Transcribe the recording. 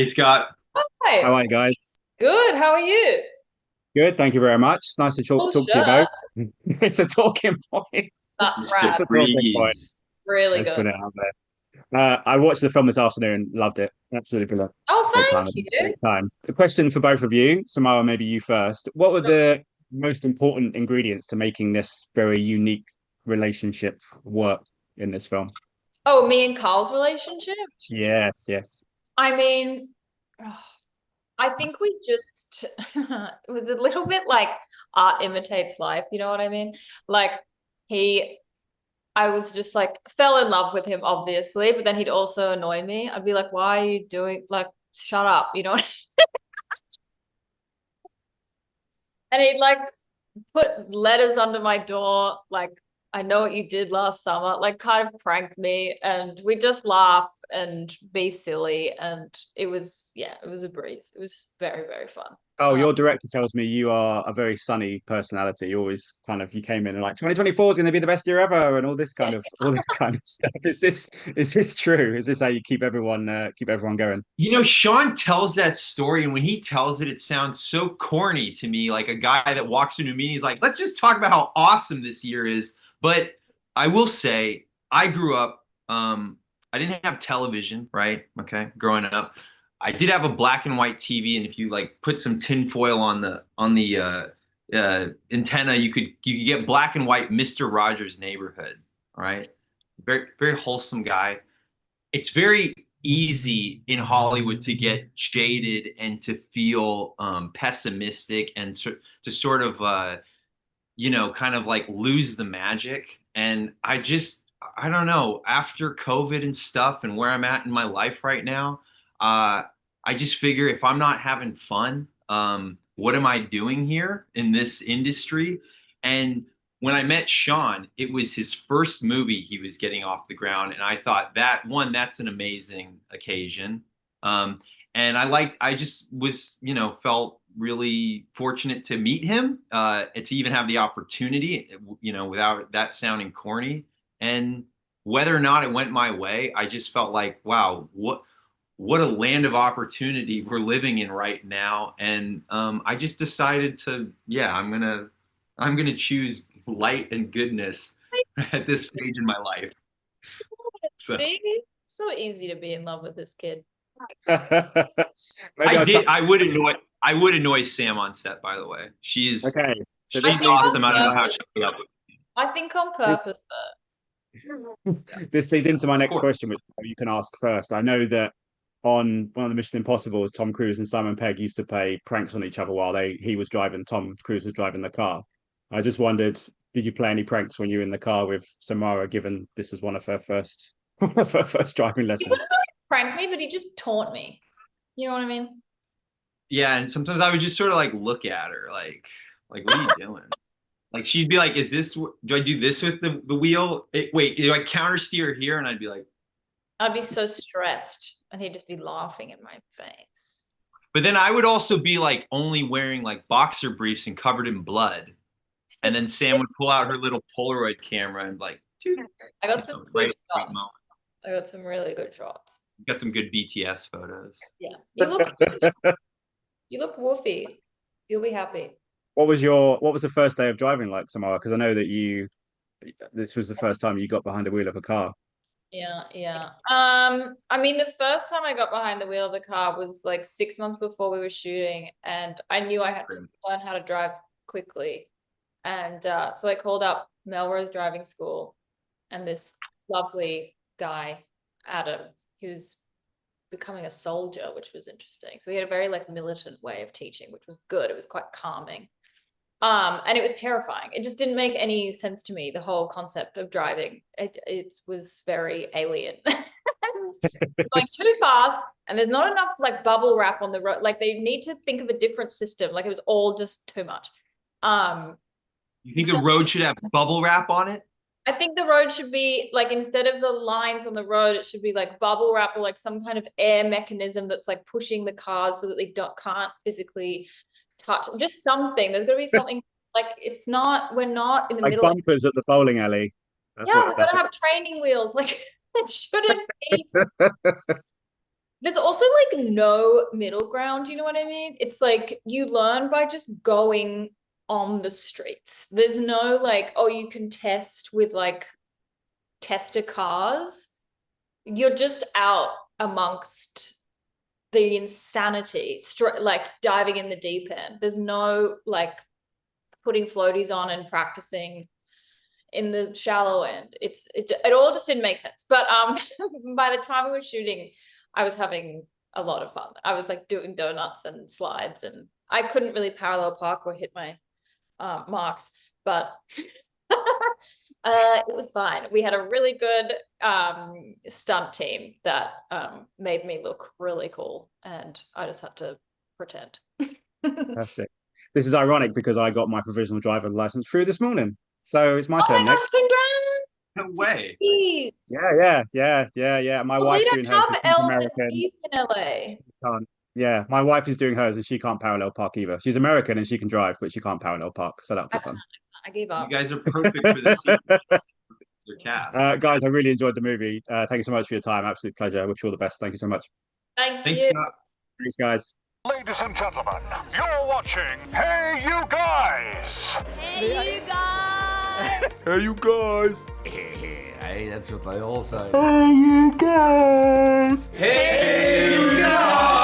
It's got How Hi. are you guys? Good. How are you? Good, thank you very much. It's nice to Cool talk to you shirt. both. It's a talking point. That's Mr. rad. It's a talking point. Freeze. Really Let's good. put it out there. I watched the film this afternoon, loved it. Absolutely brilliant. Oh, Great time. thank you. Great time. The question for both of you, Samara, maybe you first. What were the most important ingredients to making this very unique relationship work in this film? Oh, me and Carl's relationship? Yes, yes. I mean, oh, I think we just it was a little bit like art imitates life, you know what I mean? Like he I was just like fell in love with him obviously, but then he'd also annoy me. I'd be like, "Why are you doing like shut up?" You know? And he'd like put letters under my door, like, I know what you did last summer, like kind of prank me, and we just laugh and be silly. And it was a breeze. It was very, very fun. Oh, Um, your director tells me you are a very sunny personality. You always you came in and like 2024 is going to be the best year ever and all this kind of stuff. Is this true? Is this how you keep everyone going? Shawn tells that story, and when he tells it, it sounds so corny to me, like a guy that walks into a meeting. He's like, let's just talk about how awesome this year is. But I will say, I grew up, I didn't have television, right? Okay, growing up. I did have a black and white TV, and if you like put some tinfoil on the antenna, you could get black and white Mister Rogers' Neighborhood. All right, very very wholesome guy. It's very easy in Hollywood to get jaded and to feel pessimistic and to sort of kind of like lose the magic. And I don't know, after COVID and stuff and where I'm at in my life right now, I just figure if I'm not having fun, what am I doing here in this industry? And when I met Shawn, it was his first movie he was getting off the ground. And I thought that's an amazing occasion. Um, and I just was, felt really fortunate to meet him, to even have the opportunity, without that sounding corny. And whether or not it went my way, I just felt like, wow, what a land of opportunity we're living in right now. And I just decided to, yeah, I'm gonna choose light and goodness at this stage in my life. So See, so easy to be in love with this kid. Maybe I'll touch. I would annoy Sam on set, by the way. She's Okay, so I she's think on awesome. I don't know how purpose. she put up with I think on this purpose though. this leads into my of next course. question, which you can ask first. I know that on one of the Mission Impossibles, Tom Cruise and Simon Pegg used to play pranks on each other while he was driving, Tom Cruise was driving the car. I just wondered, did you play any pranks when you were in the car with Samara, given this was one of her first one of her first driving He wouldn't lessons? really prank me, but he just taunt me. You know what I mean? Yeah, and sometimes I would just sort of like look at her, like what are you doing? Like she'd be like, "Is this? Do I do this with the wheel? Wait, do I counter steer here?" And I'd be like, I'd be so stressed, and he'd just be laughing in my face. but then I would also be like only wearing like boxer briefs and covered in blood, and then Sam would pull out her little Polaroid camera and like, dude, I got some good great moment. shots. I got some really good shots. Got some good BTS photos. Yeah. You look woofy. You'll be happy. What was the first day of driving like, Samara? Because I know that this was the first time you got behind the wheel of a car. Yeah, yeah. I mean, the first time I got behind the wheel of the car was like 6 months before we were shooting, and I knew I had to learn how to drive quickly. And so I called up Melrose Driving School, and this lovely guy, Adam, who's becoming a soldier, which was interesting. So he had a very like militant way of teaching, which was good. It was quite calming. And it was terrifying. It just didn't make any sense to me, the whole concept of driving. It was very alien. Going too fast, and there's not enough like bubble wrap on the road. Like they need to think of a different system. Like it was all just too much. You think the road should have bubble wrap on it? I think the road should be like, instead of the lines on the road, it should be like bubble wrap or like some kind of air mechanism that's like pushing the cars so that they can't physically touch. Just something. There's got to be something. Like we're not in the Like middle of. bumpers at the bowling alley. That's Yeah, what we've got to have training wheels. Like it shouldn't be. There's also like no middle ground, you know what I mean? It's like you learn by just going on the streets. There's no like, oh, you can test with like tester cars. You're just out amongst the insanity, like diving in the deep end. There's no like putting floaties on and practicing in the shallow end. It all just didn't make sense. But by the time we were shooting, I was having a lot of fun. I was like doing donuts and slides, and I couldn't really parallel park or hit my marks, but it was fine. We had a really good stunt team that made me look really cool, and I just had to pretend. Fantastic. This is ironic because I got my provisional driver license through this morning. So it's my turn my next. gosh, congrats! No way. Jeez. Yeah. My Well, wife's we doing don't hers. have She's L's American. and P's in LA. Can't. Yeah, my wife is doing hers and she can't parallel park either. She's American and she can drive, but she can't parallel park. So that'll be fun. I gave up. You guys are perfect for the sequel. Your cast. Guys, I really enjoyed the movie. Thank you so much for your time. Absolute pleasure. I wish you all the best. Thank you so much. Thanks, Thanks, you. Scott. Thanks, guys. Ladies and gentlemen, you're watching Hey You Guys! Hey, you guys! Hey, you guys! Hey, that's what they all say. Hey, you guys! Hey, you guys!